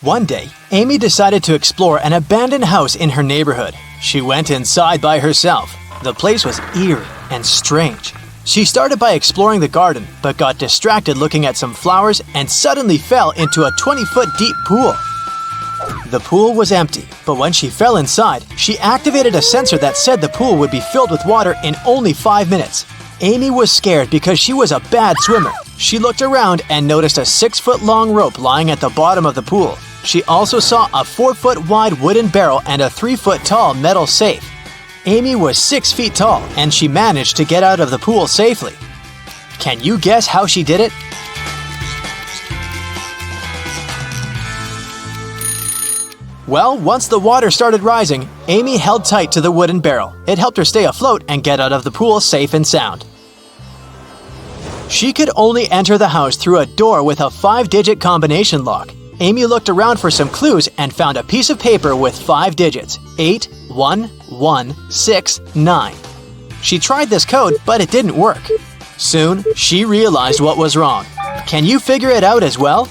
One day, Amy decided to explore an abandoned house in her neighborhood. She went inside by herself. The place was eerie and strange. She started by exploring the garden, but got distracted looking at some flowers and suddenly fell into a 20-foot deep pool. The pool was empty, but when she fell inside, she activated a sensor that said the pool would be filled with water in only 5 minutes. Amy was scared because she was a bad swimmer. She looked around and noticed a 6-foot-long rope lying at the bottom of the pool. She also saw a 4-foot-wide wooden barrel and a 3-foot-tall metal safe. Amy was 6 feet tall, and she managed to get out of the pool safely. Can you guess how she did it? Well, once the water started rising, Amy held tight to the wooden barrel. It helped her stay afloat and get out of the pool safe and sound. She could only enter the house through a door with a 5-digit combination lock. Amy looked around for some clues and found a piece of paper with 5 digits, 8, 1, 1, 6, 9. She tried this code, but it didn't work. Soon, she realized what was wrong. Can you figure it out as well?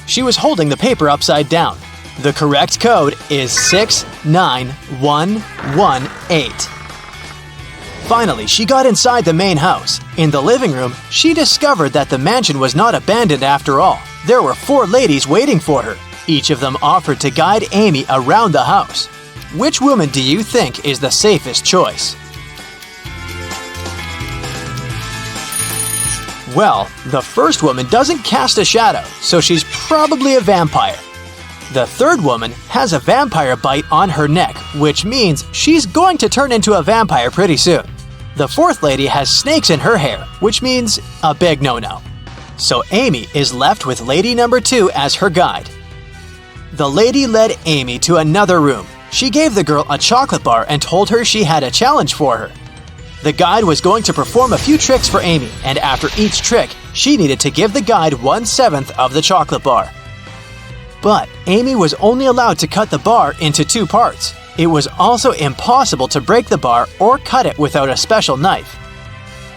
She was holding the paper upside down. The correct code is 69118. Finally, she got inside the main house. In the living room, she discovered that the mansion was not abandoned after all. There were 4 ladies waiting for her. Each of them offered to guide Amy around the house. Which woman do you think is the safest choice? Well, the first woman doesn't cast a shadow, so she's probably a vampire. The third woman has a vampire bite on her neck, which means she's going to turn into a vampire pretty soon. The fourth lady has snakes in her hair, which means a big no-no. So Amy is left with lady number 2 as her guide. The lady led Amy to another room. She gave the girl a chocolate bar and told her she had a challenge for her. The guide was going to perform a few tricks for Amy, and after each trick, she needed to give the guide 1/7 of the chocolate bar. But Amy was only allowed to cut the bar into 2 parts. It was also impossible to break the bar or cut it without a special knife.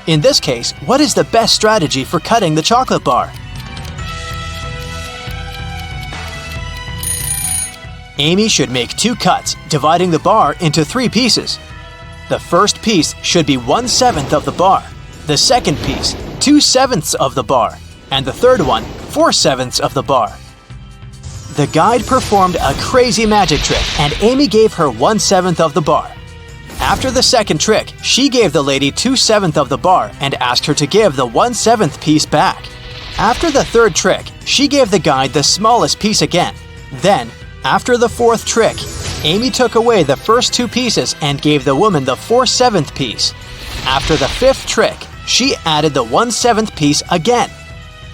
In this case, what is the best strategy for cutting the chocolate bar? Amy should make 2 cuts, dividing the bar into 3 pieces. The first piece should be 1/7 of the bar, the second piece 2/7 of the bar, and the third one 4/7 of the bar. The guide performed a crazy magic trick, and Amy gave her 1/7 of the bar. After the second trick, she gave the lady 2/7 of the bar and asked her to give the 1/7 piece back. After the third trick, she gave the guide the smallest piece again. Then, after the fourth trick, Amy took away the first 2 pieces and gave the woman the 4/7 piece. After the 5th trick, she added the 1/7 piece again.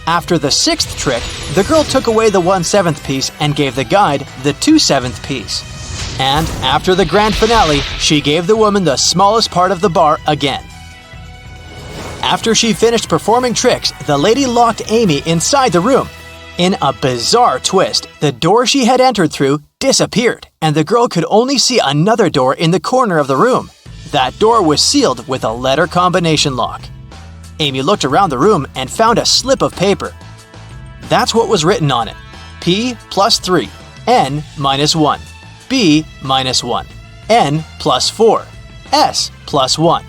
After the 6th trick, the girl took away the 1/7 piece and gave the guide the 2/7 piece. And after the grand finale, she gave the woman the smallest part of the bar again. After she finished performing tricks, the lady locked Amy inside the room. In a bizarre twist, the door she had entered through disappeared, and the girl could only see another door in the corner of the room. That door was sealed with a letter combination lock. Amy looked around the room and found a slip of paper. That's what was written on it. P plus 3, N minus 1, B minus 1, N plus 4, S plus 1.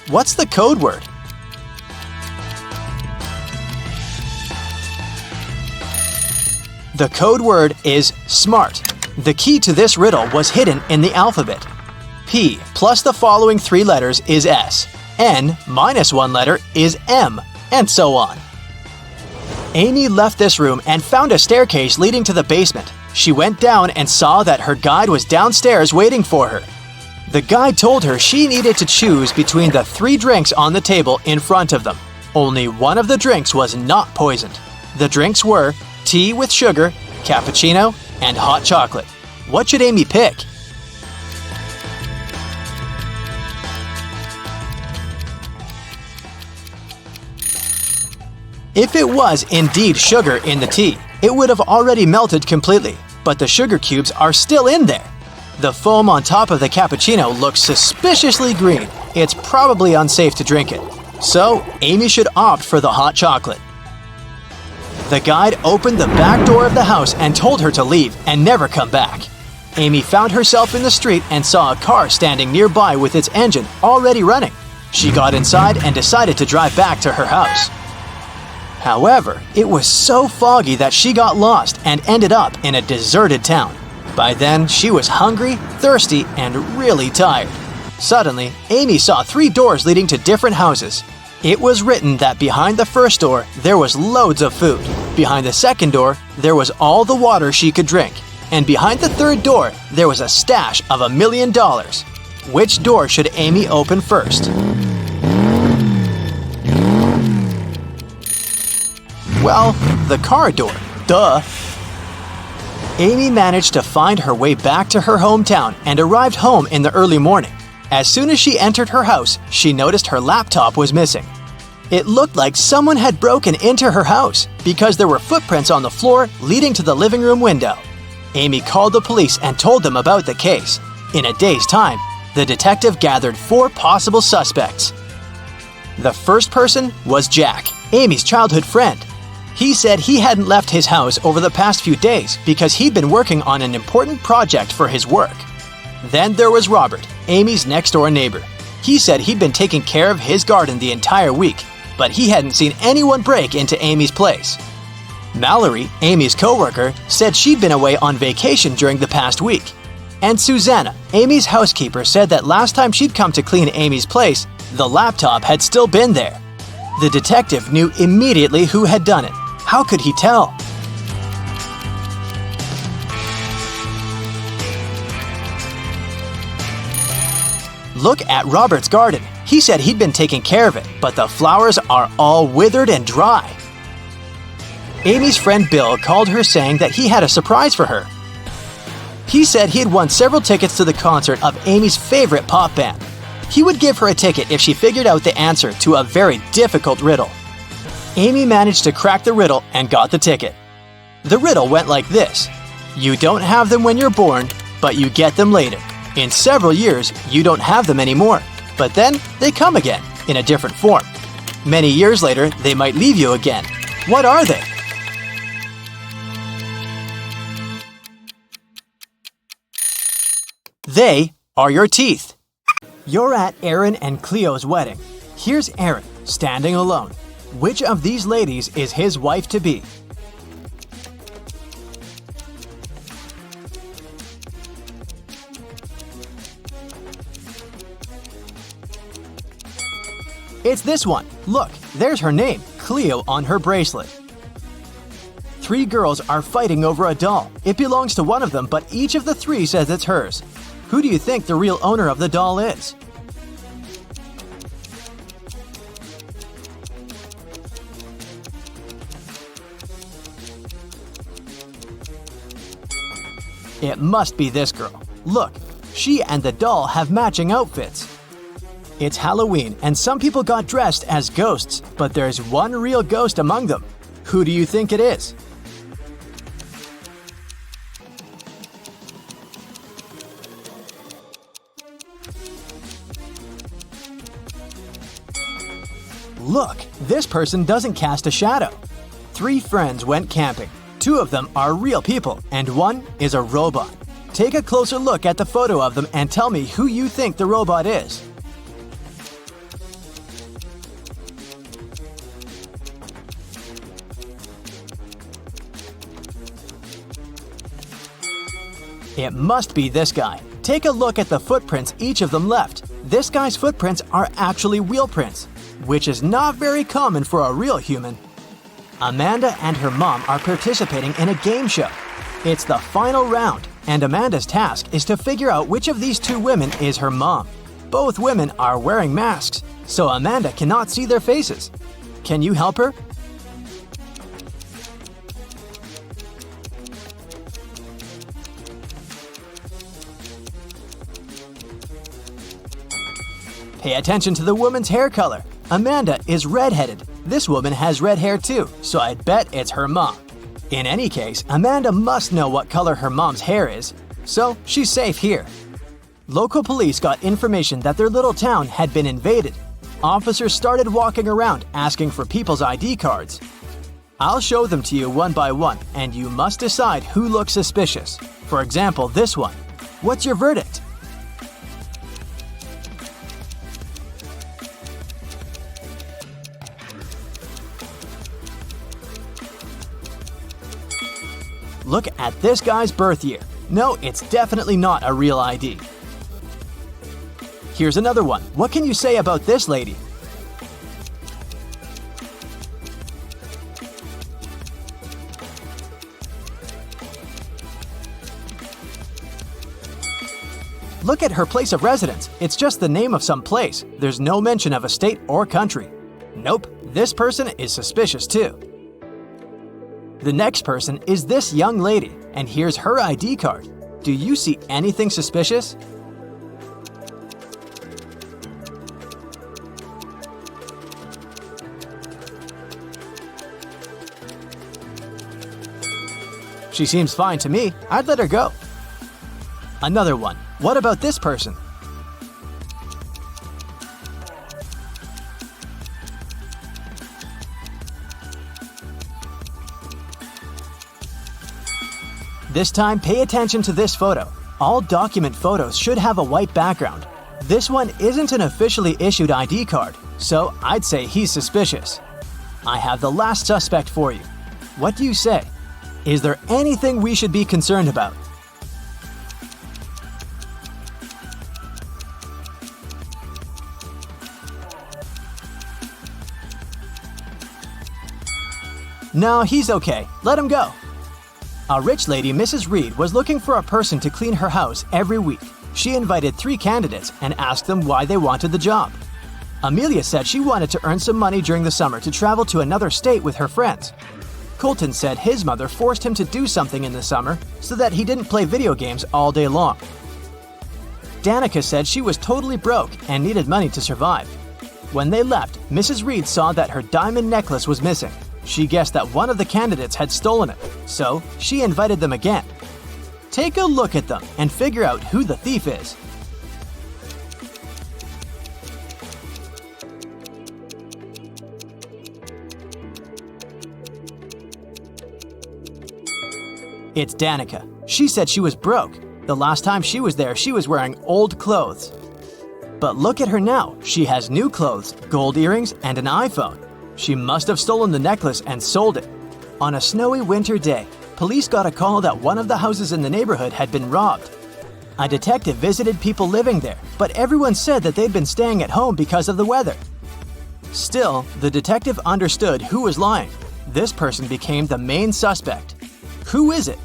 What's the code word? The code word is SMART. The key to this riddle was hidden in the alphabet. P plus the following 3 letters is S. N minus 1 letter is M, and so on. Amy left this room and found a staircase leading to the basement. She went down and saw that her guide was downstairs waiting for her. The guide told her she needed to choose between the 3 drinks on the table in front of them. Only one of the drinks was not poisoned. The drinks were tea with sugar, cappuccino, and hot chocolate. What should Amy pick? If it was indeed sugar in the tea, it would have already melted completely, but the sugar cubes are still in there. The foam on top of the cappuccino looks suspiciously green. It's probably unsafe to drink it. So, Amy should opt for the hot chocolate. The guide opened the back door of the house and told her to leave and never come back. Amy found herself in the street and saw a car standing nearby with its engine already running. She got inside and decided to drive back to her house. However, it was so foggy that she got lost and ended up in a deserted town. By then, she was hungry, thirsty, and really tired. Suddenly, Amy saw 3 doors leading to different houses. It was written that behind the first door, there was loads of food. Behind the second door, there was all the water she could drink. And behind the third door, there was a stash of $1 million. Which door should Amy open first? Well, the car door. Duh! Amy managed to find her way back to her hometown and arrived home in the early morning. As soon as she entered her house, she noticed her laptop was missing. It looked like someone had broken into her house because there were footprints on the floor leading to the living room window. Amy called the police and told them about the case. In a day's time, the detective gathered 4 possible suspects. The first person was Jack, Amy's childhood friend. He said he hadn't left his house over the past few days because he'd been working on an important project for his work. Then there was Robert, Amy's next-door neighbor. He said he'd been taking care of his garden the entire week, but he hadn't seen anyone break into Amy's place. Mallory, Amy's coworker, said she'd been away on vacation during the past week. And Susanna, Amy's housekeeper, said that last time she'd come to clean Amy's place, the laptop had still been there. The detective knew immediately who had done it. How could he tell? Look at Robert's garden. He said he'd been taking care of it, but the flowers are all withered and dry. Amy's friend Bill called her saying that he had a surprise for her. He said he had won several tickets to the concert of Amy's favorite pop band. He would give her a ticket if she figured out the answer to a very difficult riddle. Amy managed to crack the riddle and got the ticket. The riddle went like this: you don't have them when you're born, but you get them later. In several years, you don't have them anymore, but then they come again in a different form. Many years later, they might leave you again. What are they? They are your teeth. You're at Aaron and Cleo's wedding. Here's Aaron, standing alone. Which of these ladies is his wife-to-be? It's this one. Look, there's her name, Cleo, on her bracelet. 3 girls are fighting over a doll. It belongs to one of them, but each of the 3 says it's hers. Who do you think the real owner of the doll is? It must be this girl. Look, she and the doll have matching outfits. It's Halloween, and some people got dressed as ghosts, but there's one real ghost among them. Who do you think it is? Look, this person doesn't cast a shadow. 3 friends went camping. 2 of them are real people, and 1 is a robot. Take a closer look at the photo of them and tell me who you think the robot is. It must be this guy. Take a look at the footprints each of them left. This guy's footprints are actually wheel prints, which is not very common for a real human. Amanda and her mom are participating in a game show. It's the final round, and Amanda's task is to figure out which of these 2 women is her mom. Both women are wearing masks, so Amanda cannot see their faces. Can you help her? Pay attention to the woman's hair color. Amanda is redheaded. This woman has red hair too, so I'd bet it's her mom. In any case, Amanda must know what color her mom's hair is, so she's safe here. Local police got information that their little town had been invaded. officers started walking around asking for people's ID cards. I'll show them to you one by one, and you must decide who looks suspicious. For example, this one. What's your verdict? Look at this guy's birth year. No, it's definitely not a real ID. Here's another one. What can you say about this lady? Look at her place of residence. It's just the name of some place. There's no mention of a state or country. Nope, this person is suspicious too. The next person is this young lady, and here's her ID card. Do you see anything suspicious? She seems fine to me. I'd let her go. Another one. What about this person? This time, pay attention to this photo. All document photos should have a white background. This one isn't an officially issued ID card, so I'd say he's suspicious. I have the last suspect for you. What do you say? Is there anything we should be concerned about? No, he's okay. Let him go. A rich lady, Mrs. Reed, was looking for a person to clean her house every week. She invited 3 candidates and asked them why they wanted the job. Amelia said she wanted to earn some money during the summer to travel to another state with her friends. Colton said his mother forced him to do something in the summer so that he didn't play video games all day long. Danica said she was totally broke and needed money to survive. When they left, Mrs. Reed saw that her diamond necklace was missing. She guessed that one of the candidates had stolen it, so she invited them again. Take a look at them and figure out who the thief is. It's Danica. She said she was broke. The last time she was there, she was wearing old clothes. But look at her now. She has new clothes, gold earrings, and an iPhone. She must have stolen the necklace and sold it. On a snowy winter day, police got a call that one of the houses in the neighborhood had been robbed. A detective visited people living there, but everyone said that they'd been staying at home because of the weather. Still, the detective understood who was lying. This person became the main suspect. Who is it?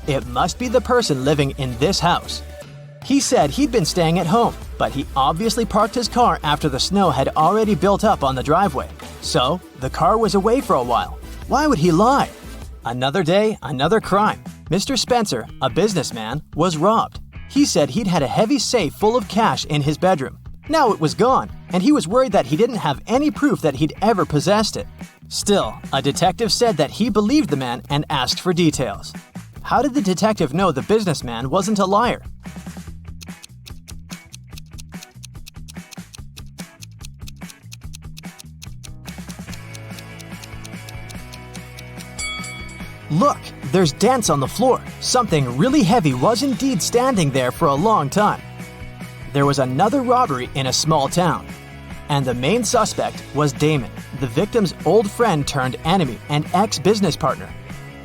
It must be the person living in this house. He said he'd been staying at home, but he obviously parked his car after the snow had already built up on the driveway. So, the car was away for a while. Why would he lie? Another day, another crime. Mr. Spencer, a businessman, was robbed. He said he'd had a heavy safe full of cash in his bedroom. Now it was gone, and he was worried that he didn't have any proof that he'd ever possessed it. Still, a detective said that he believed the man and asked for details. How did the detective know the businessman wasn't a liar? Look, there's dents on the floor. Something really heavy was indeed standing there for a long time. There was another robbery in a small town, and the main suspect was Damon, the victim's old friend turned enemy and ex-business partner.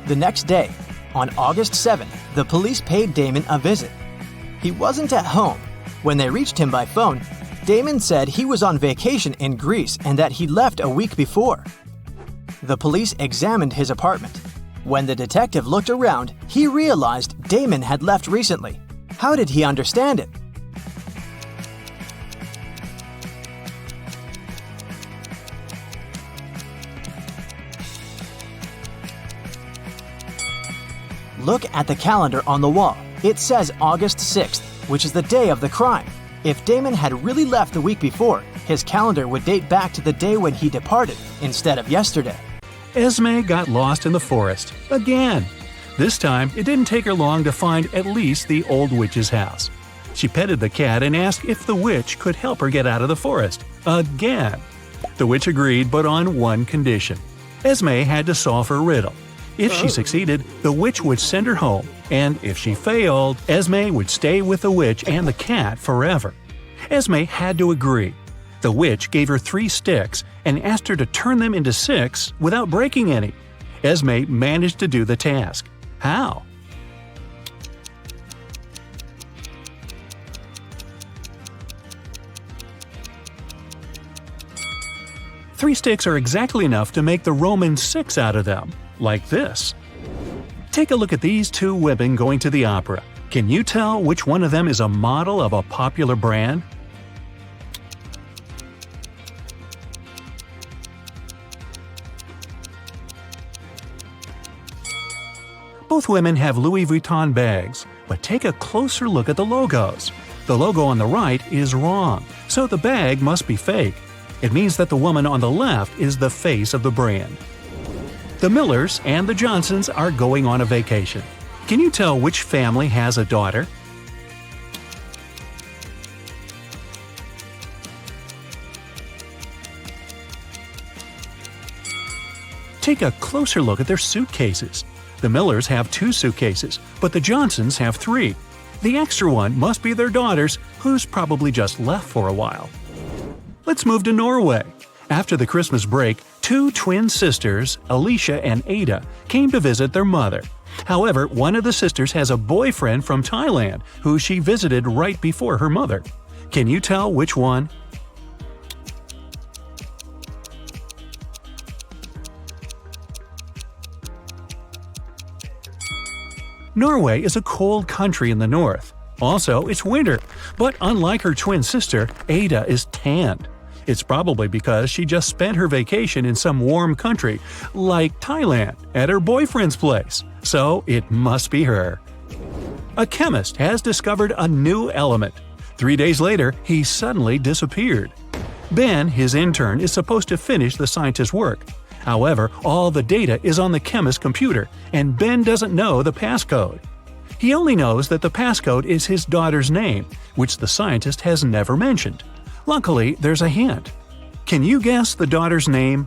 The next day, on August 7th, the police paid Damon a visit. He wasn't at home. When they reached him by phone, Damon said he was on vacation in Greece and that he left a week before. The police examined his apartment. When the detective looked around, he realized Damon had left recently. How did he understand it? Look at the calendar on the wall. It says August 6th, which is the day of the crime. If Damon had really left the week before, his calendar would date back to the day when he departed instead of yesterday. Esme got lost in the forest, again. This time, it didn't take her long to find at least the old witch's house. She petted the cat and asked if the witch could help her get out of the forest, again. The witch agreed, but on one condition. Esme had to solve her riddle. If she succeeded, the witch would send her home, and if she failed, Esme would stay with the witch and the cat forever. Esme had to agree. The witch gave her 3 sticks and asked her to turn them into 6 without breaking any. Esme managed to do the task. How? Three sticks are exactly enough to make the Roman 6 out of them, like this. Take a look at these 2 women going to the opera. Can you tell which one of them is a model of a popular brand? Both women have Louis Vuitton bags, but take a closer look at the logos. The logo on the right is wrong, so the bag must be fake. It means that the woman on the left is the face of the brand. The Millers and the Johnsons are going on a vacation. Can you tell which family has a daughter? Take a closer look at their suitcases. The Millers have 2 suitcases, but the Johnsons have 3. The extra one must be their daughter's, who's probably just left for a while. Let's move to Norway. After the Christmas break, 2 twin sisters, Alicia and Ada, came to visit their mother. However, one of the sisters has a boyfriend from Thailand who she visited right before her mother. Can you tell which one? Norway is a cold country in the north. Also, it's winter, but unlike her twin sister, Ada is tanned. It's probably because she just spent her vacation in some warm country, like Thailand, at her boyfriend's place, so it must be her. A chemist has discovered a new element. 3 days later, he suddenly disappeared. Ben, his intern, is supposed to finish the scientist's work. However, all the data is on the chemist's computer, and Ben doesn't know the passcode. He only knows that the passcode is his daughter's name, which the scientist has never mentioned. Luckily, there's a hint. Can you guess the daughter's name?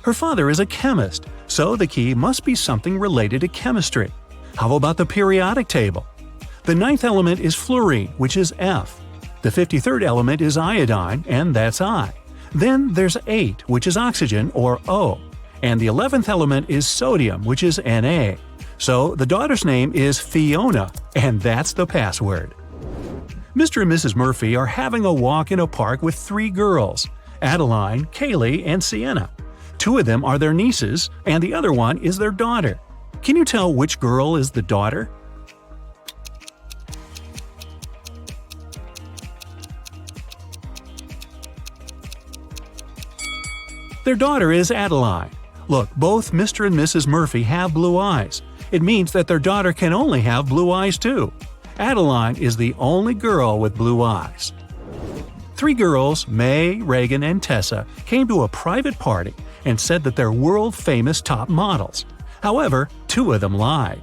Her father is a chemist, so the key must be something related to chemistry. How about the periodic table? The 9th element is fluorine, which is F. The 53rd element is iodine, and that's I. Then there's 8, which is oxygen, or O. And the 11th element is sodium, which is Na. So the daughter's name is Fiona, and that's the password. Mr. and Mrs. Murphy are having a walk in a park with 3 girls, Adeline, Kaylee, and Sienna. 2 of them are their nieces, and the other one is their daughter. Can you tell which girl is the daughter? Their daughter is Adeline. Look, both Mr. and Mrs. Murphy have blue eyes. It means that their daughter can only have blue eyes too. Adeline is the only girl with blue eyes. 3 girls, May, Reagan, and Tessa, came to a private party and said that they're world-famous top models. However, 2 of them lied.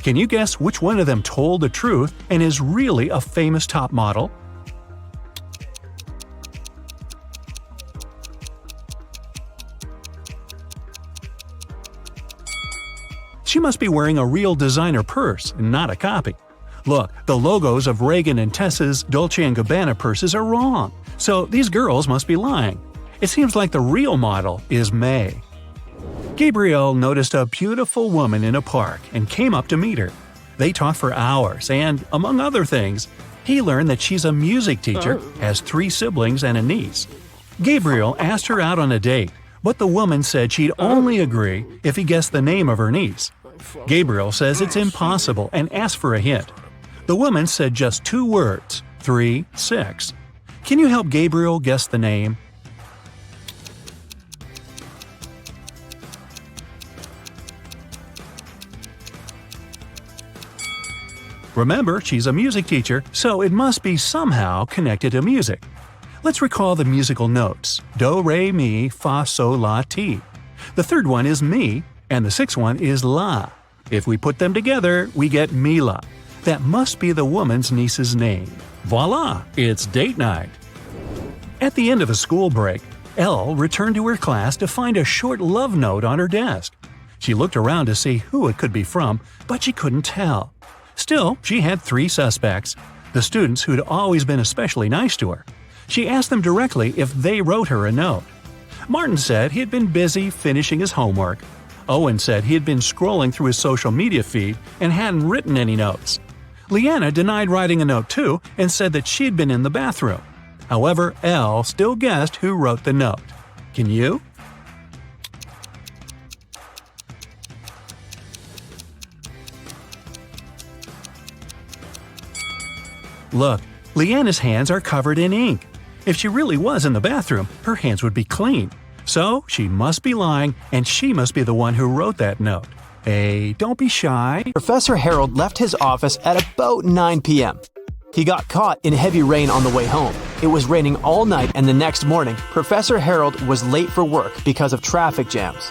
Can you guess which one of them told the truth and is really a famous top model? She must be wearing a real designer purse, not a copy. Look, the logos of Reagan and Tessa's Dolce & Gabbana purses are wrong, so these girls must be lying. It seems like the real model is May. Gabriel noticed a beautiful woman in a park and came up to meet her. They talked for hours and, among other things, he learned that she's a music teacher, has 3 siblings and a niece. Gabriel asked her out on a date, but the woman said she'd only agree if he guessed the name of her niece. Gabriel says it's impossible and asked for a hint. The woman said just 2 words, 3, 6. Can you help Gabriel guess the name? Remember, she's a music teacher, so it must be somehow connected to music. Let's recall the musical notes: do, re, mi, fa, sol, la, ti. The third one is mi, and the sixth one is la. If we put them together, we get Mila. That must be the woman's niece's name. Voila! It's date night. At the end of a school break, Elle returned to her class to find a short love note on her desk. She looked around to see who it could be from, but she couldn't tell. Still, she had 3 suspects: the students who'd always been especially nice to her. She asked them directly if they wrote her a note. Martin said he had been busy finishing his homework. Owen said he had been scrolling through his social media feed and hadn't written any notes. Leanna denied writing a note too and said that she'd been in the bathroom. However, Elle still guessed who wrote the note. Can you? Look, Leanna's hands are covered in ink. If she really was in the bathroom, her hands would be clean. So she must be lying, and she must be the one who wrote that note. Hey, don't be shy. Professor Harold left his office at about 9 p.m. He got caught in heavy rain on the way home. It was raining all night, and the next morning, Professor Harold was late for work because of traffic jams.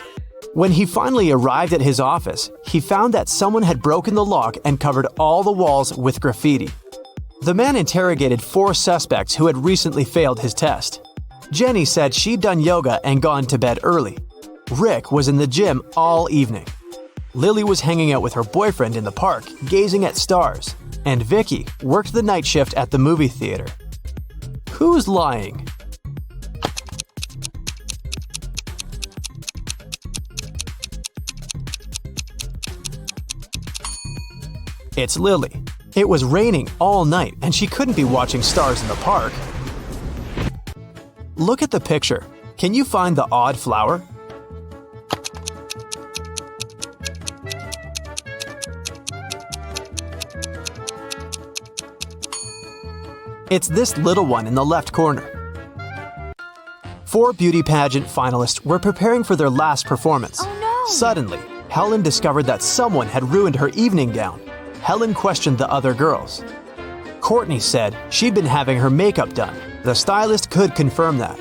When he finally arrived at his office, he found that someone had broken the lock and covered all the walls with graffiti. The man interrogated 4 suspects who had recently failed his test. Jenny said she'd done yoga and gone to bed early. Rick was in the gym all evening. Lily was hanging out with her boyfriend in the park, gazing at stars. And Vicky worked the night shift at the movie theater. Who's lying? It's Lily. It was raining all night and she couldn't be watching stars in the park. Look at the picture. Can you find the odd flower? It's this little one in the left corner. 4 beauty pageant finalists were preparing for their last performance. Oh no! Suddenly, Helen discovered that someone had ruined her evening gown. Helen questioned the other girls. Courtney said she'd been having her makeup done. The stylist could confirm that.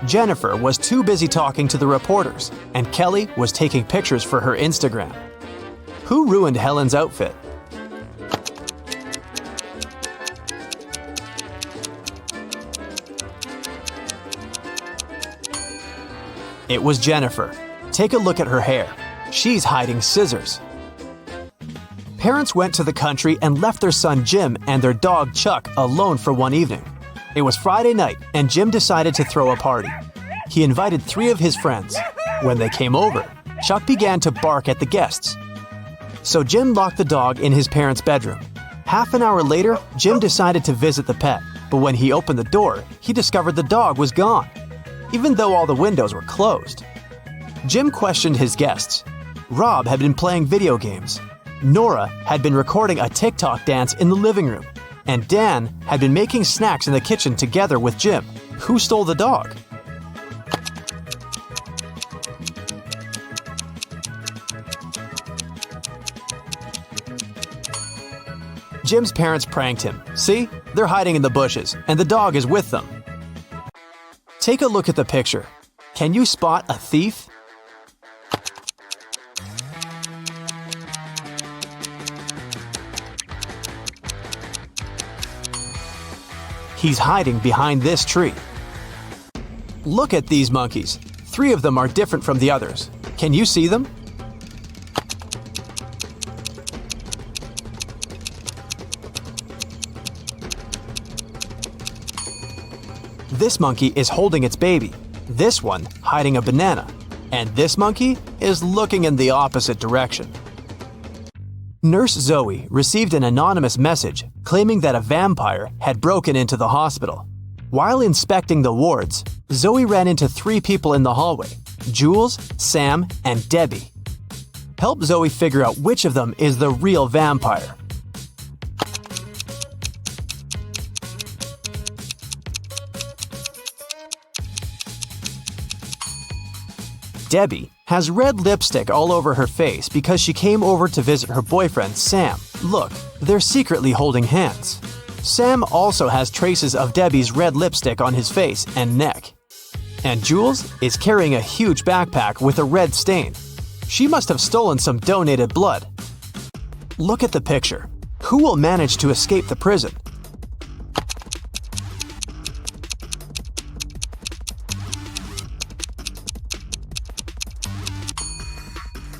Jennifer was too busy talking to the reporters, and Kelly was taking pictures for her Instagram. Who ruined Helen's outfit? It was Jennifer. Take a look at her hair. She's hiding scissors. Parents went to the country and left their son Jim and their dog Chuck alone for one evening. It was Friday night and Jim decided to throw a party. He invited 3 of his friends. When they came over, Chuck began to bark at the guests. So Jim locked the dog in his parents' bedroom. Half an hour later, Jim decided to visit the pet, but when he opened the door, he discovered the dog was gone, even though all the windows were closed. Jim questioned his guests. Rob had been playing video games. Nora had been recording a TikTok dance in the living room. And Dan had been making snacks in the kitchen together with Jim. Who stole the dog? Jim's parents pranked him. See? They're hiding in the bushes, and the dog is with them. Take a look at the picture. Can you spot a thief? He's hiding behind this tree. Look at these monkeys. 3 of them are different from the others. Can you see them? This monkey is holding its baby. This one hiding a banana. And this monkey is looking in the opposite direction. Nurse Zoe received an anonymous message claiming that a vampire had broken into the hospital. While inspecting the wards, Zoe ran into 3 people in the hallway: Jules, Sam, and Debbie. Help Zoe figure out which of them is the real vampire. Debbie has red lipstick all over her face because she came over to visit her boyfriend, Sam, Look, they're secretly holding hands. Sam also has traces of Debbie's red lipstick on his face and neck. And Jules is carrying a huge backpack with a red stain. She must have stolen some donated blood. Look at the picture. Who will manage to escape the prison?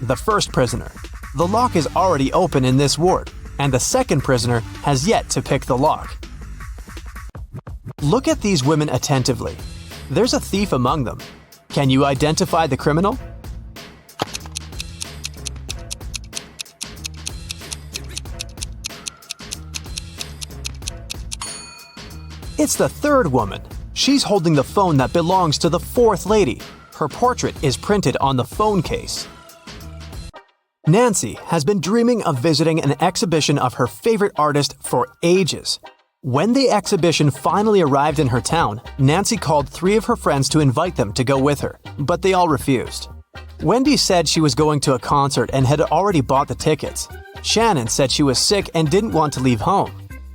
The first prisoner. The lock is already open in this ward, and the second prisoner has yet to pick the lock. Look at these women attentively. There's a thief among them. Can you identify the criminal? It's the third woman. She's holding the phone that belongs to the fourth lady. Her portrait is printed on the phone case. Nancy has been dreaming of visiting an exhibition of her favorite artist for ages. When the exhibition finally arrived in her town, Nancy called 3 of her friends to invite them to go with her, but they all refused. Wendy said she was going to a concert and had already bought the tickets. Shannon said she was sick and didn't want to leave home.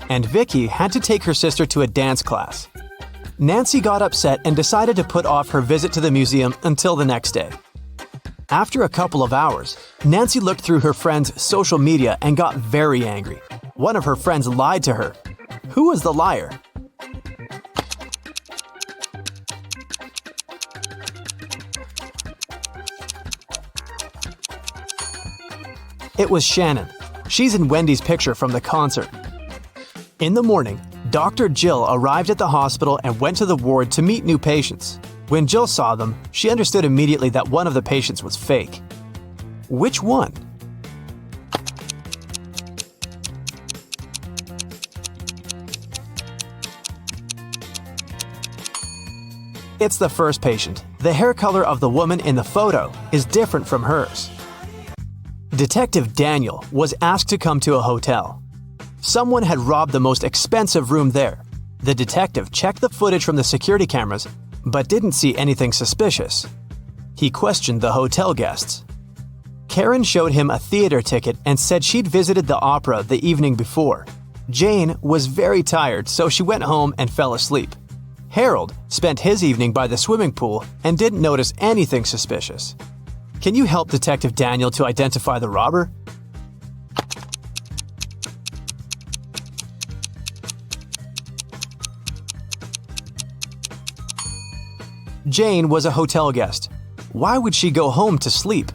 And Vicky had to take her sister to a dance class. Nancy got upset and decided to put off her visit to the museum until the next day. After a couple of hours, Nancy looked through her friend's social media and got very angry. One of her friends lied to her. Who was the liar? It was Shannon. She's in Wendy's picture from the concert. In the morning, Dr. Jill arrived at the hospital and went to the ward to meet new patients. When Jill saw them, she understood immediately that one of the patients was fake. Which one? It's the first patient. The hair color of the woman in the photo is different from hers. Detective Daniel was asked to come to a hotel. Someone had robbed the most expensive room there. The detective checked the footage from the security cameras, but didn't see anything suspicious. He questioned the hotel guests. Karen showed him a theater ticket and said she'd visited the opera the evening before. Jane was very tired, so she went home and fell asleep. Harold spent his evening by the swimming pool and didn't notice anything suspicious. Can you help Detective Daniel to identify the robber? Jane was a hotel guest. Why would she go home to sleep?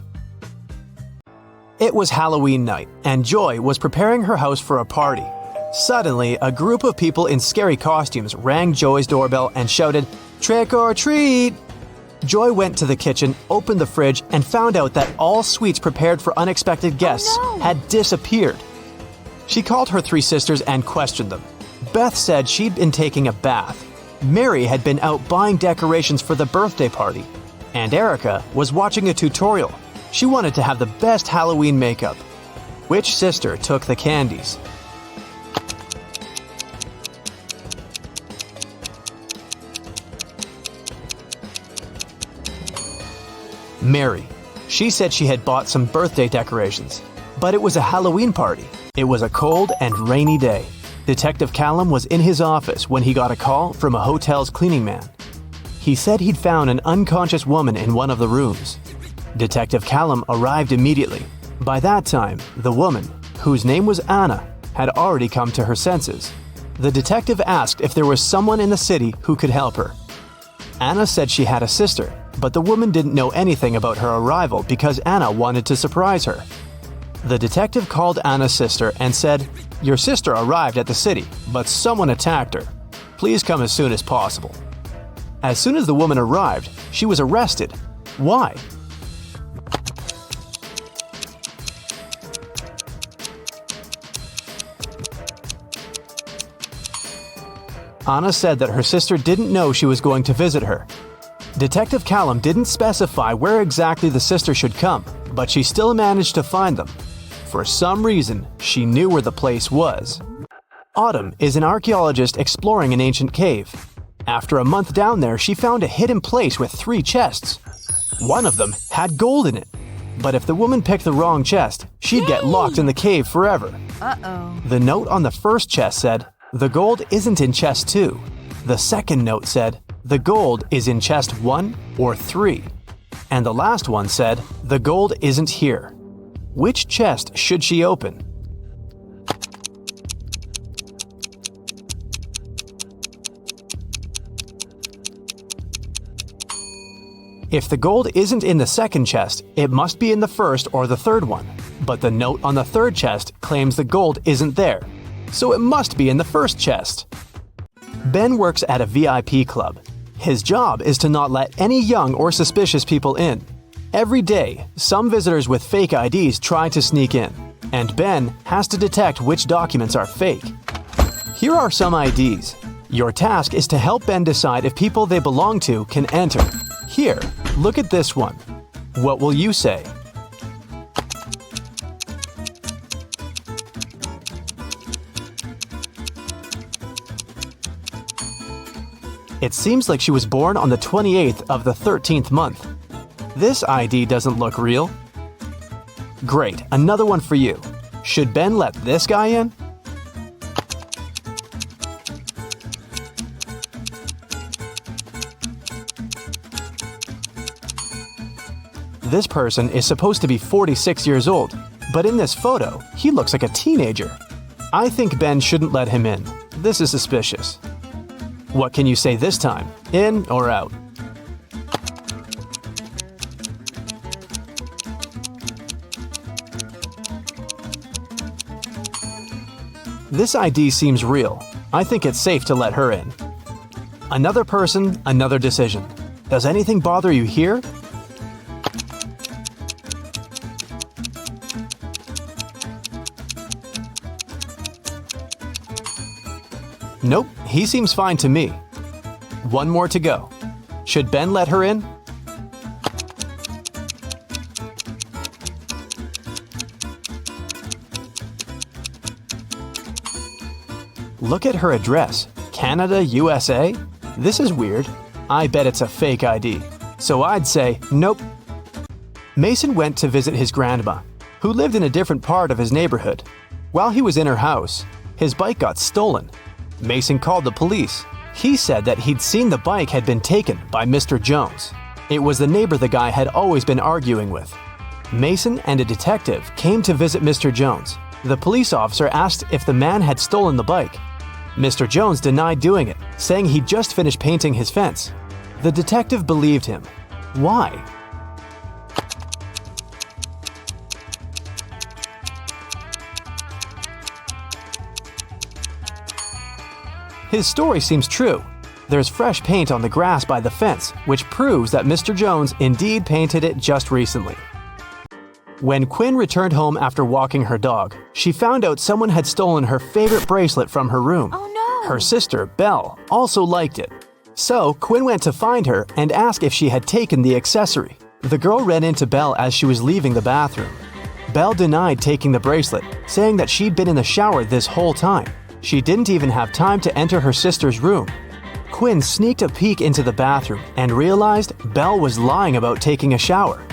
It was Halloween night, and Joy was preparing her house for a party. Suddenly, a group of people in scary costumes rang Joy's doorbell and shouted, "Trick or treat!" Joy went to the kitchen, opened the fridge, and found out that all sweets prepared for unexpected guests had disappeared. She called her 3 sisters and questioned them. Beth said she'd been taking a bath. Mary had been out buying decorations for the birthday party. And Erica was watching a tutorial. She wanted to have the best Halloween makeup. Which sister took the candies? Mary. She said she had bought some birthday decorations. But it was a Halloween party. It was a cold and rainy day. Detective Callum was in his office when he got a call from a hotel's cleaning man. He said he'd found an unconscious woman in one of the rooms. Detective Callum arrived immediately. By that time, the woman, whose name was Anna, had already come to her senses. The detective asked if there was someone in the city who could help her. Anna said she had a sister, but the woman didn't know anything about her arrival because Anna wanted to surprise her. The detective called Anna's sister and said, "Your sister arrived at the city, but someone attacked her. Please come as soon as possible." As soon as the woman arrived, she was arrested. Why? Anna said that her sister didn't know she was going to visit her. Detective Callum didn't specify where exactly the sister should come, but she still managed to find them. For some reason, she knew where the place was. Autumn is an archaeologist exploring an ancient cave. After a month down there, she found a hidden place with 3 chests. One of them had gold in it. But if the woman picked the wrong chest, she'd get locked in the cave forever. Uh-oh. The note on the first chest said, "The gold isn't in chest 2." The second note said, "The gold is in chest 1 or 3." And the last one said, "The gold isn't here." Which chest should she open? If the gold isn't in the second chest, it must be in the first or the third one. But the note on the third chest claims the gold isn't there, so it must be in the first chest. Ben works at a VIP club. His job is to not let any young or suspicious people in. Every day, some visitors with fake IDs try to sneak in, and Ben has to detect which documents are fake. Here are some IDs. Your task is to help Ben decide if people they belong to can enter. Here, look at this one. What will you say? It seems like she was born on the 28th of the 13th month. This ID doesn't look real. Great, another one for you. Should Ben let this guy in? This person is supposed to be 46 years old, but in this photo, he looks like a teenager. I think Ben shouldn't let him in. This is suspicious. What can you say this time? In or out? This ID seems real. I think it's safe to let her in. Another person, another decision. Does anything bother you here? Nope, he seems fine to me. One more to go. Should Ben let her in? Look at her address. Canada, USA? This is weird. I bet it's a fake ID. So I'd say nope. Mason went to visit his grandma, who lived in a different part of his neighborhood. While he was in her house, his bike got stolen. Mason called the police. He said that he'd seen the bike had been taken by Mr. Jones. It was the neighbor the guy had always been arguing with. Mason and a detective came to visit Mr. Jones. The police officer asked if the man had stolen the bike. Mr. Jones denied doing it, saying he'd just finished painting his fence. The detective believed him. Why? His story seems true. There's fresh paint on the grass by the fence, which proves that Mr. Jones indeed painted it just recently. When Quinn returned home after walking her dog, she found out someone had stolen her favorite bracelet from her room. Oh no! Her sister, Belle, also liked it. So Quinn went to find her and asked if she had taken the accessory. The girl ran into Belle as she was leaving the bathroom. Belle denied taking the bracelet, saying that she'd been in the shower this whole time. She didn't even have time to enter her sister's room. Quinn sneaked a peek into the bathroom and realized Belle was lying about taking a shower.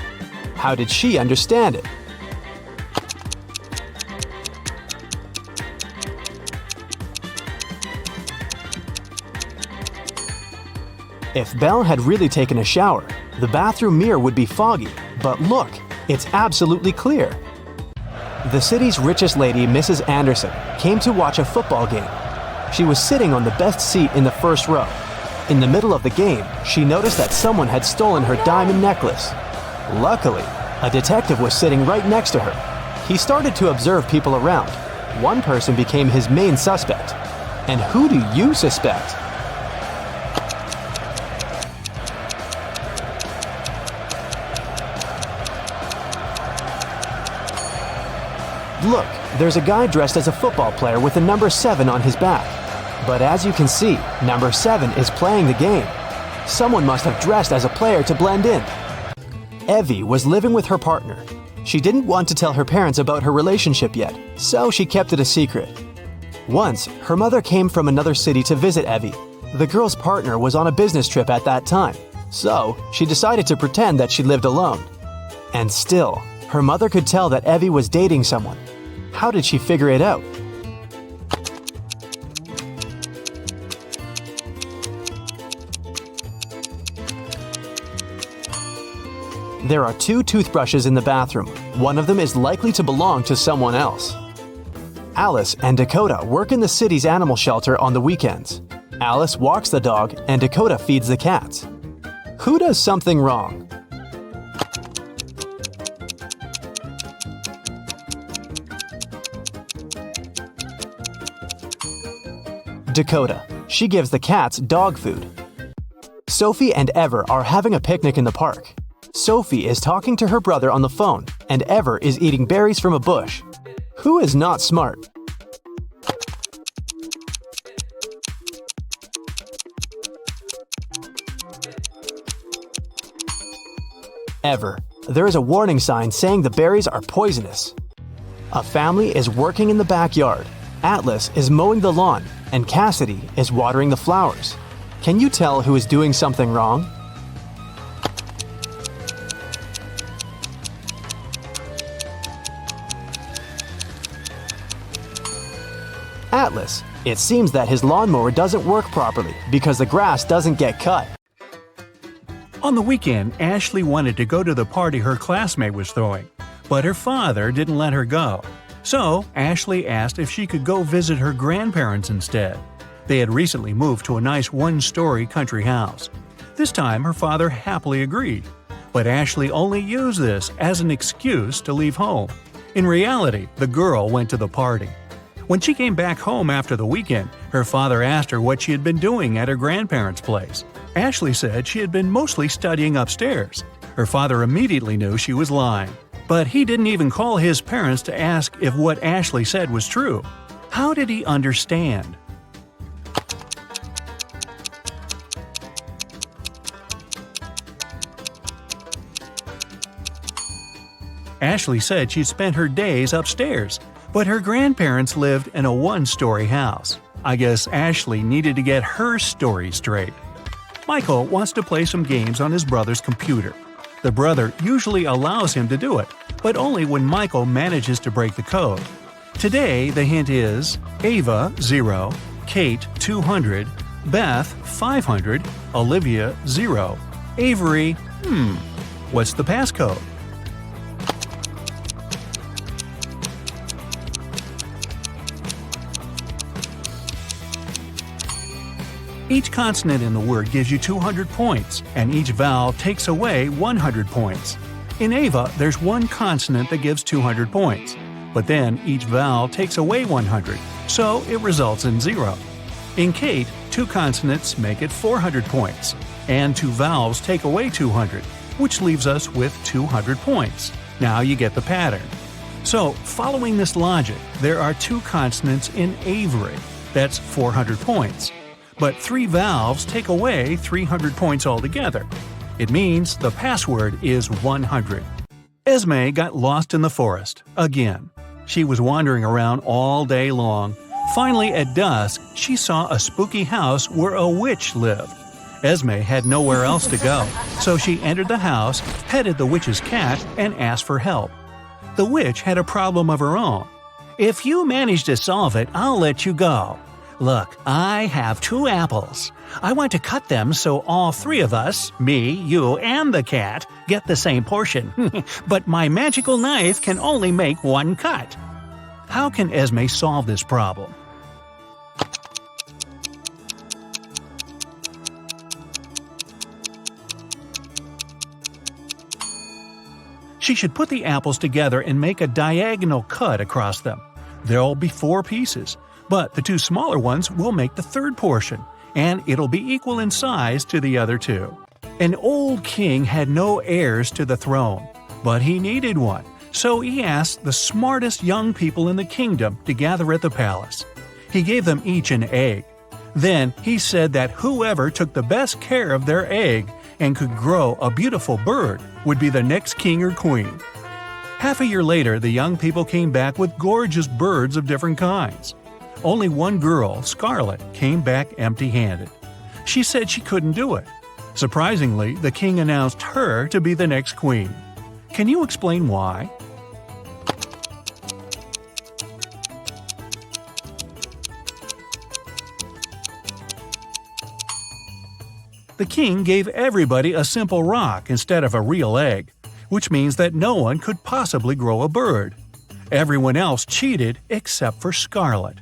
How did she understand it? If Belle had really taken a shower, the bathroom mirror would be foggy, but look, it's absolutely clear. The city's richest lady, Mrs. Anderson, came to watch a football game. She was sitting on the best seat in the first row. In the middle of the game, she noticed that someone had stolen her diamond necklace. Luckily, a detective was sitting right next to her. He started to observe people around. One person became his main suspect. And who do you suspect? Look, there's a guy dressed as a football player with the number 7 on his back. But as you can see, number 7 is playing the game. Someone must have dressed as a player to blend in. Evie was living with her partner. She didn't want to tell her parents about her relationship yet, so she kept it a secret. Once, her mother came from another city to visit Evie. The girl's partner was on a business trip at that time, so she decided to pretend that she lived alone. And still, her mother could tell that Evie was dating someone. How did she figure it out? There are 2 toothbrushes in the bathroom. One of them is likely to belong to someone else. Alice and Dakota work in the city's animal shelter on the weekends. Alice walks the dog and Dakota feeds the cats. Who does something wrong? Dakota. She gives the cats dog food. Sophie and Ever are having a picnic in the park. Sophie is talking to her brother on the phone, and Ever is eating berries from a bush. Who is not smart? Ever. There is a warning sign saying the berries are poisonous. A family is working in the backyard. Atlas is mowing the lawn, and Cassidy is watering the flowers. Can you tell who is doing something wrong? Atlas. It seems that his lawnmower doesn't work properly because the grass doesn't get cut. On the weekend, Ashley wanted to go to the party her classmate was throwing, but her father didn't let her go. So, Ashley asked if she could go visit her grandparents instead. They had recently moved to a nice one-story country house. This time, her father happily agreed. But Ashley only used this as an excuse to leave home. In reality, the girl went to the party. When she came back home after the weekend, her father asked her what she had been doing at her grandparents' place. Ashley said she had been mostly studying upstairs. Her father immediately knew she was lying. But he didn't even call his parents to ask if what Ashley said was true. How did he understand? Ashley said she'd spent her days upstairs, but her grandparents lived in a one-story house. I guess Ashley needed to get her story straight. Michael wants to play some games on his brother's computer. The brother usually allows him to do it, but only when Michael manages to break the code. Today, the hint is Ava 0, Kate 200, Beth 500, Olivia 0, Avery, what's the passcode? Each consonant in the word gives you 200 points, and each vowel takes away 100 points. In Ava, there's one consonant that gives 200 points, but then each vowel takes away 100, so it results in 0. In Kate, 2 consonants make it 400 points, and 2 vowels take away 200, which leaves us with 200 points. Now you get the pattern. So, following this logic, there are 2 consonants in Avery. That's 400 points. But 3 vowels take away 300 points altogether. It means the password is 100. Esme got lost in the forest, again. She was wandering around all day long. Finally, at dusk, she saw a spooky house where a witch lived. Esme had nowhere else to go, so she entered the house, petted the witch's cat, and asked for help. The witch had a problem of her own. "If you manage to solve it, I'll let you go. Look, I have 2 apples. I want to cut them so all 3 of us, me, you, and the cat, get the same portion. But my magical knife can only make 1 cut." How can Esme solve this problem? She should put the apples together and make a diagonal cut across them. There'll be 4 pieces. But the 2 smaller ones will make the 3rd portion, and it'll be equal in size to the other 2. An old king had no heirs to the throne, but he needed one, so he asked the smartest young people in the kingdom to gather at the palace. He gave them each an egg. Then he said that whoever took the best care of their egg and could grow a beautiful bird would be the next king or queen. Half a year later, the young people came back with gorgeous birds of different kinds. Only one girl, Scarlet, came back empty-handed. She said she couldn't do it. Surprisingly, the king announced her to be the next queen. Can you explain why? The king gave everybody a simple rock instead of a real egg, which means that no one could possibly grow a bird. Everyone else cheated except for Scarlet,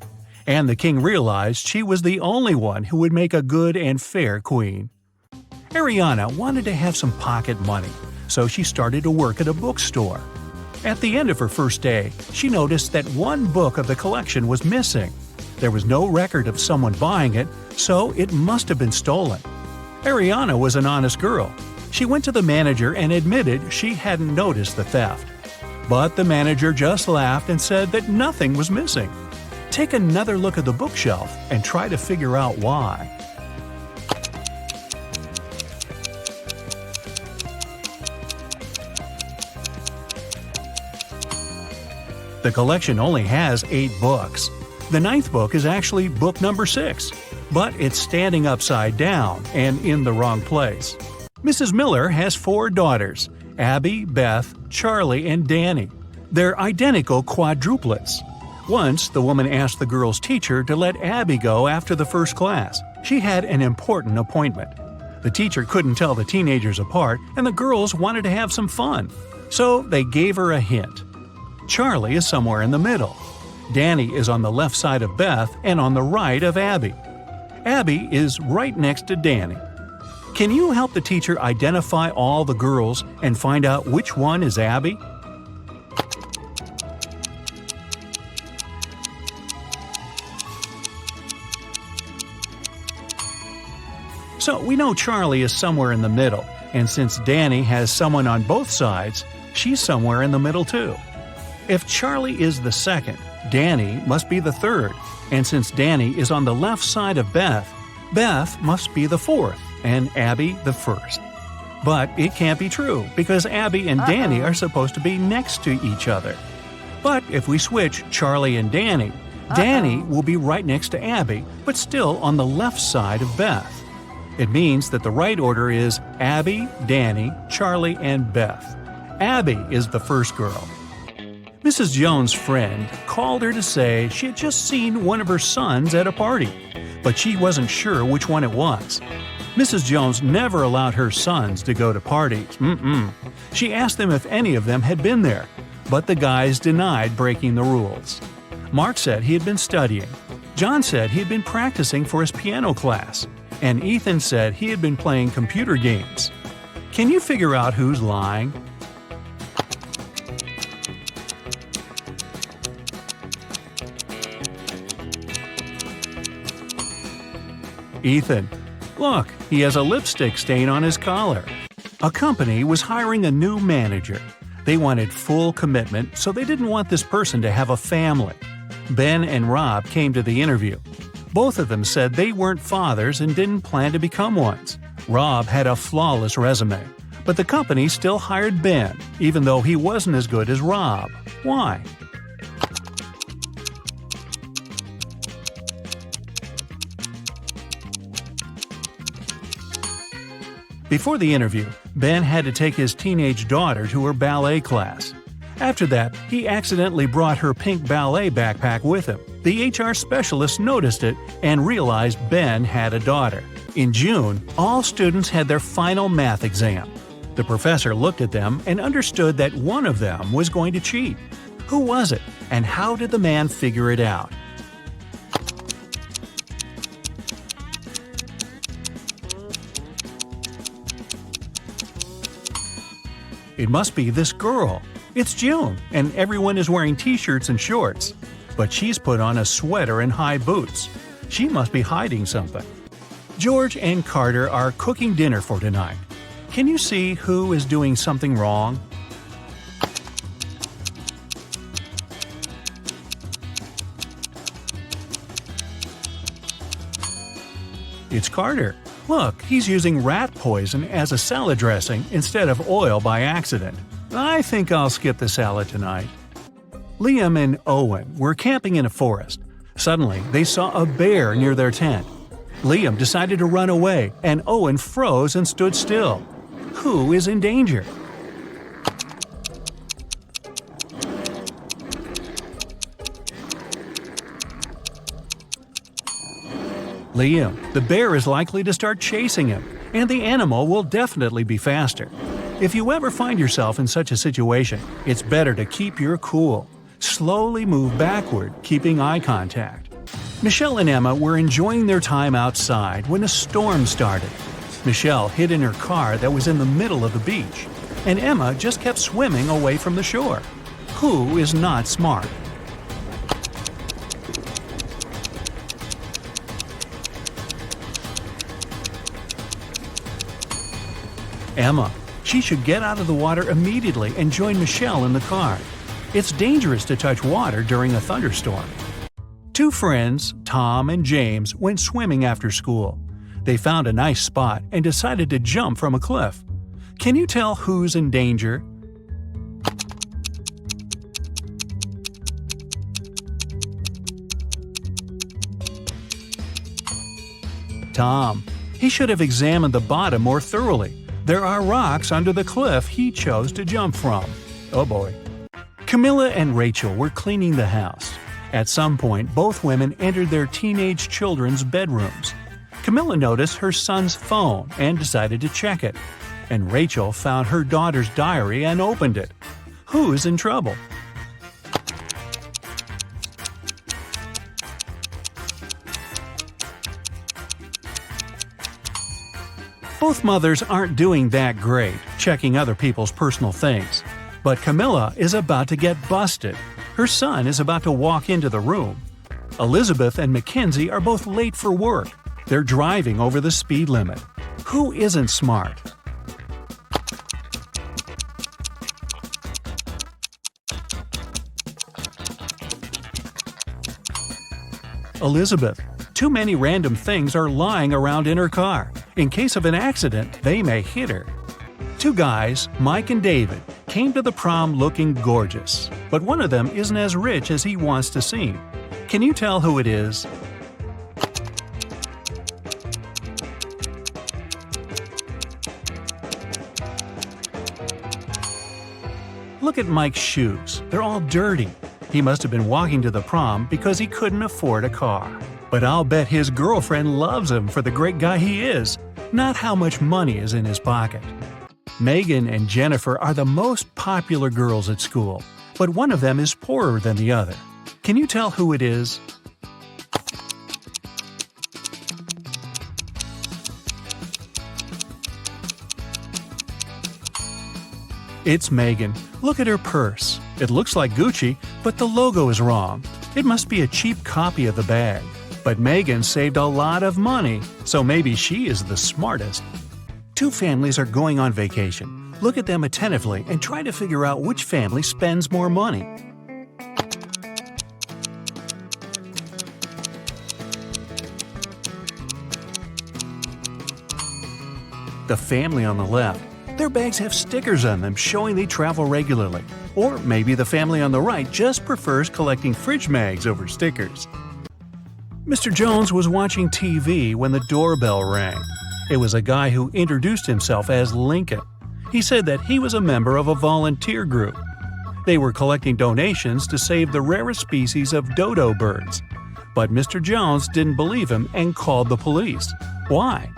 and the king realized she was the only one who would make a good and fair queen. Ariana wanted to have some pocket money, so she started to work at a bookstore. At the end of her first day, she noticed that one book of the collection was missing. There was no record of someone buying it, so it must have been stolen. Ariana was an honest girl. She went to the manager and admitted she hadn't noticed the theft. But the manager just laughed and said that nothing was missing. Take another look at the bookshelf and try to figure out why. The collection only has 8 books. The 9th book is actually book number 6, but it's standing upside down and in the wrong place. Mrs. Miller has 4 daughters, Abby, Beth, Charlie, and Danny. They're identical quadruplets. Once, the woman asked the girl's teacher to let Abby go after the first class. She had an important appointment. The teacher couldn't tell the teenagers apart, and the girls wanted to have some fun. So they gave her a hint. Charlie is somewhere in the middle. Danny is on the left side of Beth and on the right of Abby. Abby is right next to Danny. Can you help the teacher identify all the girls and find out which one is Abby? So we know Charlie is somewhere in the middle, and since Danny has someone on both sides, she's somewhere in the middle too. If Charlie is the second, Danny must be the third, and since Danny is on the left side of Beth, Beth must be the fourth, and Abby the first. But it can't be true, because Abby and Danny are supposed to be next to each other. But if we switch Charlie and Danny, Danny will be right next to Abby, but still on the left side of Beth. It means that the right order is Abby, Danny, Charlie, and Beth. Abby is the first girl. Mrs. Jones' friend called her to say she had just seen one of her sons at a party, but she wasn't sure which one it was. Mrs. Jones never allowed her sons to go to parties. She asked them if any of them had been there, but the guys denied breaking the rules. Mark said he had been studying. John said he had been practicing for his piano class. And Ethan said he had been playing computer games. Can you figure out who's lying? Ethan. Look, he has a lipstick stain on his collar. A company was hiring a new manager. They wanted full commitment, so they didn't want this person to have a family. Ben and Rob came to the interview. Both of them said they weren't fathers and didn't plan to become ones. Rob had a flawless resume, but the company still hired Ben, even though he wasn't as good as Rob. Why? Before the interview, Ben had to take his teenage daughter to her ballet class. After that, he accidentally brought her pink ballet backpack with him. The HR specialist noticed it and realized Ben had a daughter. In June, all students had their final math exam. The professor looked at them and understood that one of them was going to cheat. Who was it, and how did the man figure it out? It must be this girl. It's June, and everyone is wearing t-shirts and shorts. But she's put on a sweater and high boots. She must be hiding something. George and Carter are cooking dinner for tonight. Can you see who is doing something wrong? It's Carter. Look, he's using rat poison as a salad dressing instead of oil by accident. I think I'll skip the salad tonight. Liam and Owen were camping in a forest. Suddenly, they saw a bear near their tent. Liam decided to run away, and Owen froze and stood still. Who is in danger? Liam, the bear is likely to start chasing him, and the animal will definitely be faster. If you ever find yourself in such a situation, it's better to keep your cool. Slowly move backward, keeping eye contact. Michelle and Emma were enjoying their time outside when a storm started. Michelle hid in her car that was in the middle of the beach, and Emma just kept swimming away from the shore. Who is not smart? Emma. She should get out of the water immediately and join Michelle in the car. It's dangerous to touch water during a thunderstorm. Two friends, Tom and James, went swimming after school. They found a nice spot and decided to jump from a cliff. Can you tell who's in danger? Tom. He should have examined the bottom more thoroughly. There are rocks under the cliff he chose to jump from. Oh boy. Camilla and Rachel were cleaning the house. At some point, both women entered their teenage children's bedrooms. Camilla noticed her son's phone and decided to check it. And Rachel found her daughter's diary and opened it. Who's in trouble? Both mothers aren't doing that great, checking other people's personal things. But Camilla is about to get busted. Her son is about to walk into the room. Elizabeth and Mackenzie are both late for work. They're driving over the speed limit. Who isn't smart? Elizabeth. Too many random things are lying around in her car. In case of an accident, they may hit her. Two guys, Mike and David, came to the prom looking gorgeous, but one of them isn't as rich as he wants to seem. Can you tell who it is? Look at Mike's shoes. They're all dirty. He must have been walking to the prom because he couldn't afford a car. But I'll bet his girlfriend loves him for the great guy he is, not how much money is in his pocket. Megan and Jennifer are the most popular girls at school, but one of them is poorer than the other. Can you tell who it is? It's Megan. Look at her purse. It looks like Gucci, but the logo is wrong. It must be a cheap copy of the bag. But Megan saved a lot of money, so maybe she is the smartest. Two families are going on vacation. Look at them attentively and try to figure out which family spends more money. The family on the left. Their bags have stickers on them showing they travel regularly. Or maybe the family on the right just prefers collecting fridge mags over stickers. Mr. Jones was watching TV when the doorbell rang. It was a guy who introduced himself as Lincoln. He said that he was a member of a volunteer group. They were collecting donations to save the rarest species of dodo birds. But Mr. Jones didn't believe him and called the police. Why?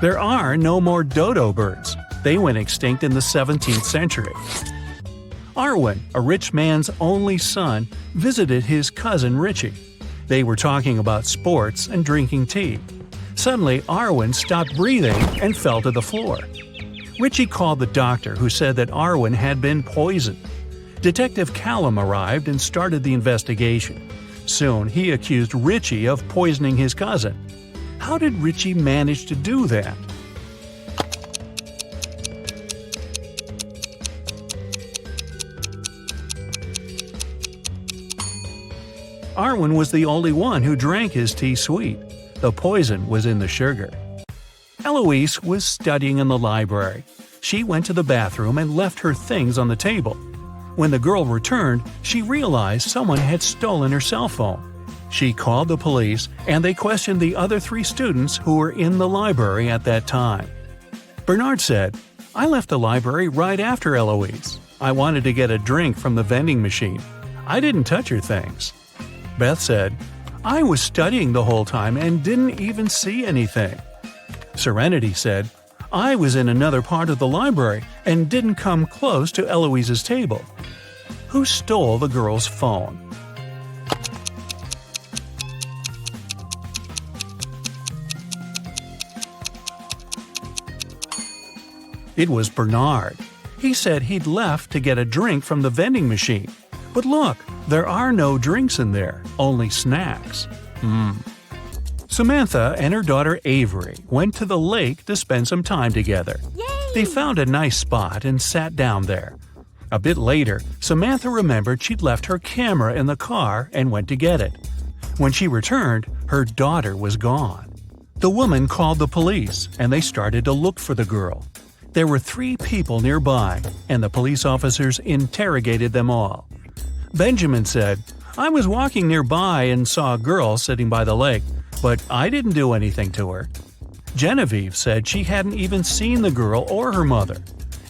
There are no more dodo birds. They went extinct in the 17th century. Arwen, a rich man's only son, visited his cousin Richie. They were talking about sports and drinking tea. Suddenly, Arwen stopped breathing and fell to the floor. Richie called the doctor, who said that Arwen had been poisoned. Detective Callum arrived and started the investigation. Soon, he accused Richie of poisoning his cousin. How did Richie manage to do that? Arwen was the only one who drank his tea sweet. The poison was in the sugar. Eloise was studying in the library. She went to the bathroom and left her things on the table. When the girl returned, she realized someone had stolen her cell phone. She called the police, and they questioned the other 3 students who were in the library at that time. Bernard said, I left the library right after Eloise. I wanted to get a drink from the vending machine. I didn't touch her things. Beth said, I was studying the whole time and didn't even see anything. Serenity said, I was in another part of the library and didn't come close to Eloise's table. Who stole the girl's phone? It was Bernard. He said he'd left to get a drink from the vending machine. But look, there are no drinks in there, only snacks. Samantha and her daughter Avery went to the lake to spend some time together. Yay! They found a nice spot and sat down there. A bit later, Samantha remembered she'd left her camera in the car and went to get it. When she returned, her daughter was gone. The woman called the police, and they started to look for the girl. There were 3 people nearby, and the police officers interrogated them all. Benjamin said, I was walking nearby and saw a girl sitting by the lake, but I didn't do anything to her. Genevieve said she hadn't even seen the girl or her mother.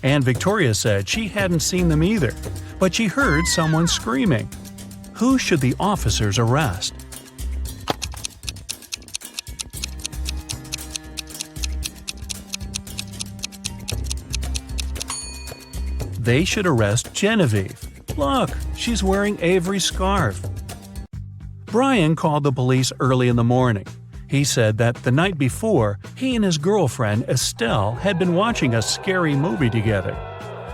And Victoria said she hadn't seen them either, but she heard someone screaming. Who should the officers arrest? They should arrest Genevieve. Look, she's wearing Avery's scarf. Brian called the police early in the morning. He said that the night before, he and his girlfriend Estelle had been watching a scary movie together.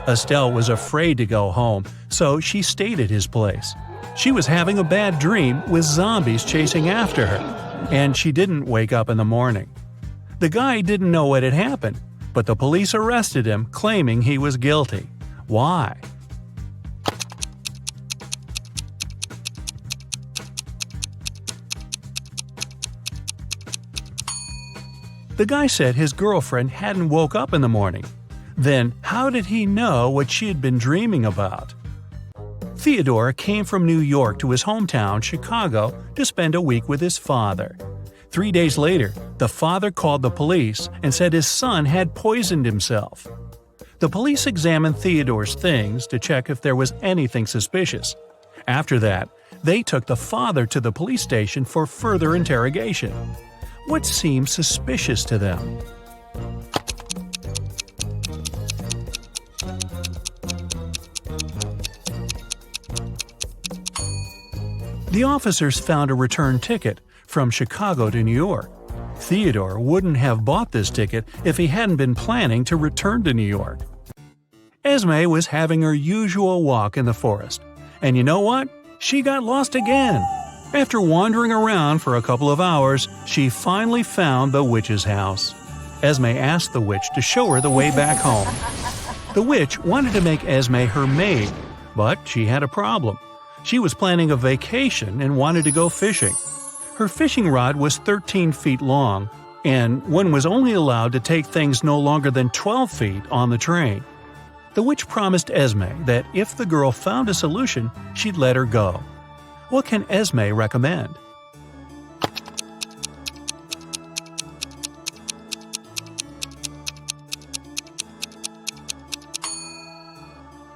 Estelle was afraid to go home, so she stayed at his place. She was having a bad dream with zombies chasing after her, and she didn't wake up in the morning. The guy didn't know what had happened, but the police arrested him, claiming he was guilty. Why? The guy said his girlfriend hadn't woke up in the morning. Then, how did he know what she had been dreaming about? Theodore came from New York to his hometown, Chicago, to spend a week with his father. 3 days later, the father called the police and said his son had poisoned himself. The police examined Theodore's things to check if there was anything suspicious. After that, they took the father to the police station for further interrogation. What seemed suspicious to them? The officers found a return ticket from Chicago to New York. Theodore wouldn't have bought this ticket if he hadn't been planning to return to New York. Esme was having her usual walk in the forest. And you know what? She got lost again. After wandering around for a couple of hours, she finally found the witch's house. Esme asked the witch to show her the way back home. The witch wanted to make Esme her maid, but she had a problem. She was planning a vacation and wanted to go fishing. Her fishing rod was 13 feet long, and one was only allowed to take things no longer than 12 feet on the train. The witch promised Esme that if the girl found a solution, she'd let her go. What can Esme recommend?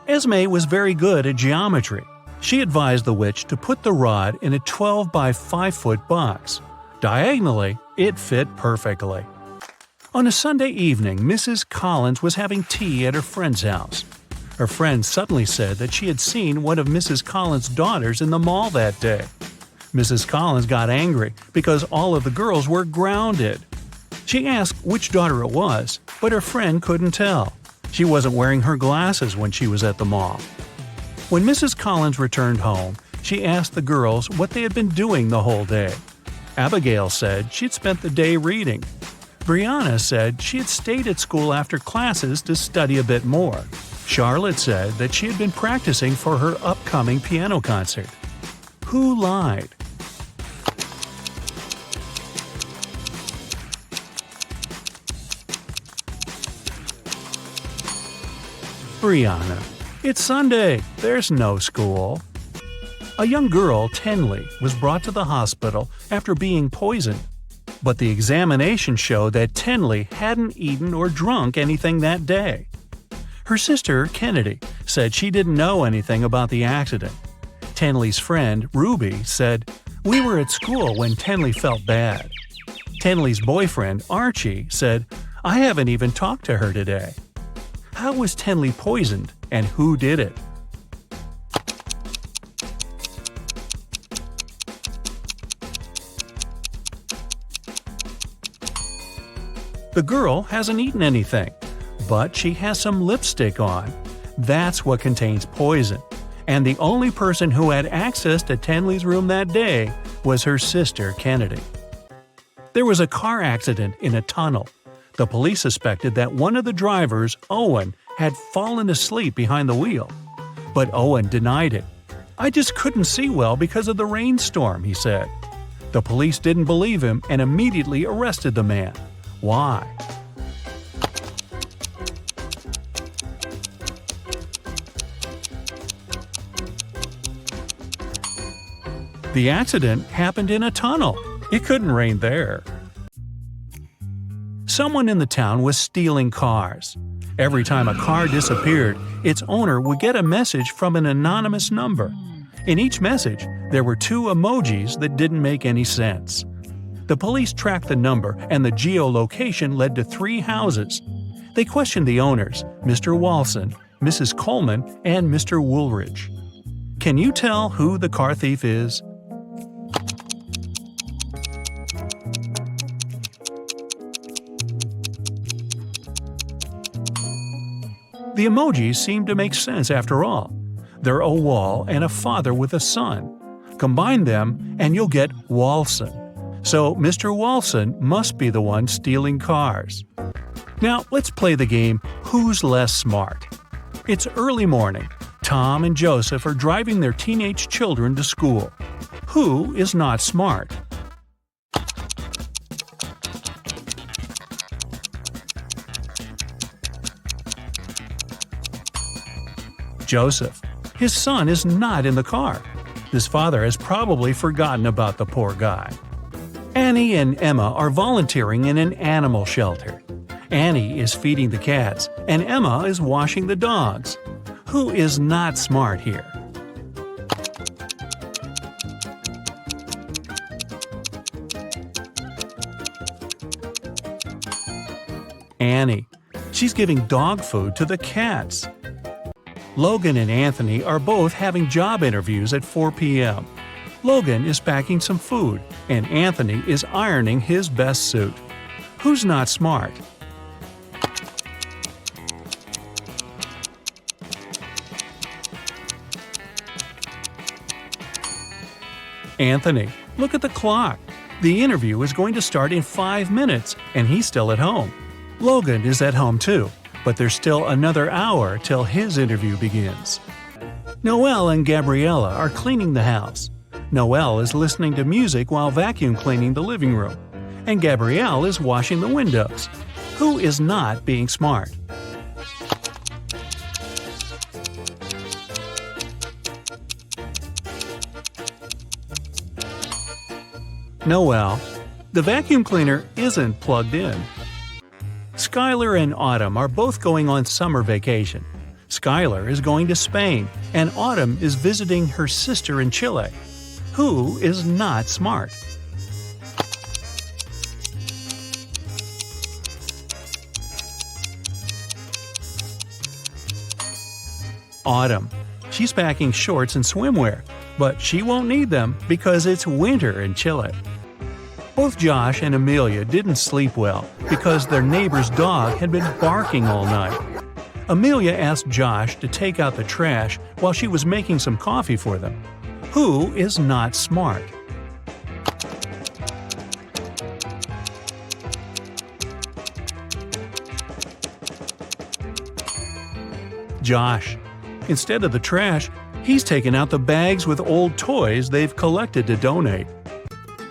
Esme was very good at geometry. She advised the witch to put the rod in a 12 by 5 foot box. Diagonally, it fit perfectly. On a Sunday evening, Mrs. Collins was having tea at her friend's house. Her friend suddenly said that she had seen one of Mrs. Collins' daughters in the mall that day. Mrs. Collins got angry because all of the girls were grounded. She asked which daughter it was, but her friend couldn't tell. She wasn't wearing her glasses when she was at the mall. When Mrs. Collins returned home, she asked the girls what they had been doing the whole day. Abigail said she'd spent the day reading. Brianna said she had stayed at school after classes to study a bit more. Charlotte said that she had been practicing for her upcoming piano concert. Who lied? Brianna. It's Sunday. There's no school. A young girl, Tenley, was brought to the hospital after being poisoned. But the examination showed that Tenley hadn't eaten or drunk anything that day. Her sister, Kennedy, said she didn't know anything about the accident. Tenley's friend, Ruby, said, "We were at school when Tenley felt bad." Tenley's boyfriend, Archie, said, "I haven't even talked to her today." How was Tenley poisoned, and who did it? The girl hasn't eaten anything, but she has some lipstick on. That's what contains poison. And the only person who had access to Tenley's room that day was her sister, Kennedy. There was a car accident in a tunnel. The police suspected that one of the drivers, Owen, had fallen asleep behind the wheel. But Owen denied it. "I just couldn't see well because of the rainstorm," he said. The police didn't believe him and immediately arrested the man. Why? The accident happened in a tunnel. It couldn't rain there. Someone in the town was stealing cars. Every time a car disappeared, its owner would get a message from an anonymous number. In each message, there were 2 emojis that didn't make any sense. The police tracked the number, and the geolocation led to 3 houses. They questioned the owners, Mr. Walson, Mrs. Coleman, and Mr. Woolridge. Can you tell who the car thief is? The emojis seem to make sense after all. They're a wall and a father with a son. Combine them, and you'll get Walson. So Mr. Walson must be the one stealing cars. Now let's play the game Who's Less Smart? It's early morning. Tom and Joseph are driving their teenage children to school. Who is not smart? Joseph. His son is not in the car. His father has probably forgotten about the poor guy. Annie and Emma are volunteering in an animal shelter. Annie is feeding the cats, and Emma is washing the dogs. Who is not smart here? Annie. She's giving dog food to the cats. Logan and Anthony are both having job interviews at 4 p.m. Logan is packing some food, and Anthony is ironing his best suit. Who's not smart? Anthony. Look at the clock. The interview is going to start in 5 minutes, and he's still at home. Logan is at home too, but there's still another hour till his interview begins. Noelle and Gabriella are cleaning the house. Noelle is listening to music while vacuum cleaning the living room, and Gabrielle is washing the windows. Who is not being smart? Noelle. The vacuum cleaner isn't plugged in. Skylar and Autumn are both going on summer vacation. Skylar is going to Spain, and Autumn is visiting her sister in Chile. Who is not smart? Autumn. She's packing shorts and swimwear, but she won't need them because it's winter in Chile. Both Josh and Amelia didn't sleep well because their neighbor's dog had been barking all night. Amelia asked Josh to take out the trash while she was making some coffee for them. Who is not smart? Josh. Instead of the trash, he's taken out the bags with old toys they've collected to donate.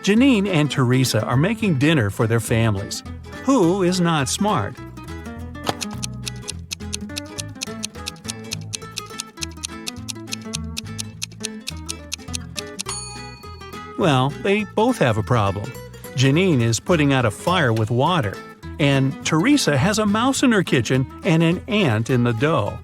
Janine and Teresa are making dinner for their families. Who is not smart? Well, they both have a problem. Janine is putting out a fire with water. And Teresa has a mouse in her kitchen and an ant in the dough.